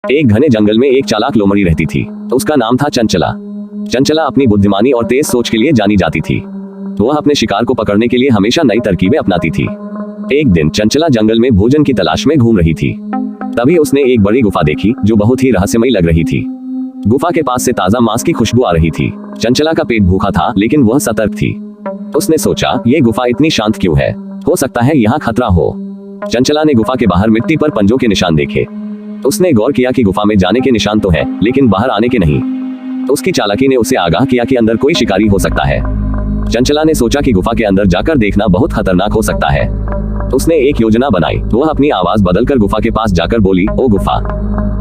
एक घने जंगल में एक चालाक लोमड़ी रहती थी। उसका नाम था चंचला। चंचला अपनी बुद्धिमानी और तेज सोच के लिए जानी जाती थी। वह अपने शिकार को पकड़ने के लिए हमेशा नई तरकीबें अपनाती थी। एक दिन चंचला जंगल में भोजन की तलाश में घूम रही थी। तभी उसने एक बड़ी गुफा देखी जो बहुत ही रहस्यमयी लग रही थी। गुफा के पास से ताजा मांस की खुशबू आ रही थी। चंचला का पेट भूखा था लेकिन वह सतर्क थी। उसने सोचा, ये गुफा इतनी शांत क्यों है, हो सकता है यहाँ खतरा हो। चंचला ने गुफा के बाहर मिट्टी पर पंजों के निशान देखे। उसने गौर किया कि गुफा में जाने के निशान तो है लेकिन बाहर आने के नहीं। उसकी चालाकी ने उसे आगाह किया कि अंदर कोई शिकारी हो सकता है। चंचला ने सोचा कि गुफा के अंदर जाकर देखना बहुत खतरनाक हो सकता है। उसने एक योजना बनाई। वह अपनी आवाज बदलकर गुफा के पास जाकर बोली, ओ गुफा,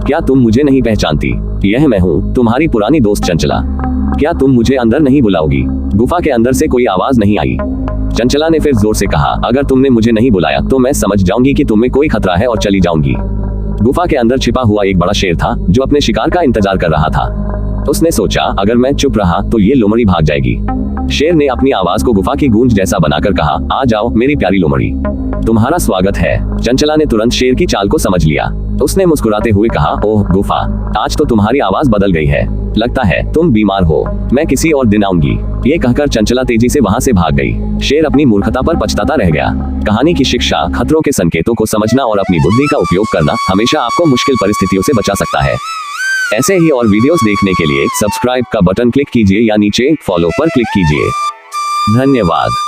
क्या तुम मुझे नहीं पहचानती? यह मैं हूँ, तुम्हारी पुरानी दोस्त चंचला। क्या तुम मुझे अंदर नहीं बुलाओगी? गुफा के अंदर से कोई आवाज नहीं आई। चंचला ने फिर जोर से कहा, अगर तुमने मुझे नहीं बुलाया तो मैं समझ जाऊंगी कि तुम में कोई खतरा है और चली जाऊंगी। गुफा के अंदर छिपा हुआ एक बड़ा शेर था जो अपने शिकार का इंतजार कर रहा था। उसने सोचा, अगर मैं चुप रहा तो ये लोमड़ी भाग जाएगी। शेर ने अपनी आवाज को गुफा की गूंज जैसा बनाकर कहा, आ जाओ मेरी प्यारी लोमड़ी, तुम्हारा स्वागत है। चंचला ने तुरंत शेर की चाल को समझ लिया। उसने मुस्कुराते हुए कहा, ओह गुफा, आज तो तुम्हारी आवाज बदल गई है। लगता है तुम बीमार हो, मैं किसी और दिन आऊंगी। ये कहकर चंचला तेजी से वहां से भाग गई। शेर अपनी मूर्खता पर पछताता रह गया। कहानी की शिक्षा, खतरों के संकेतों को समझना और अपनी बुद्धि का उपयोग करना हमेशा आपको मुश्किल परिस्थितियों से बचा सकता है। ऐसे ही और वीडियोस देखने के लिए सब्सक्राइब का बटन क्लिक कीजिए या नीचे फॉलो पर क्लिक कीजिए। धन्यवाद।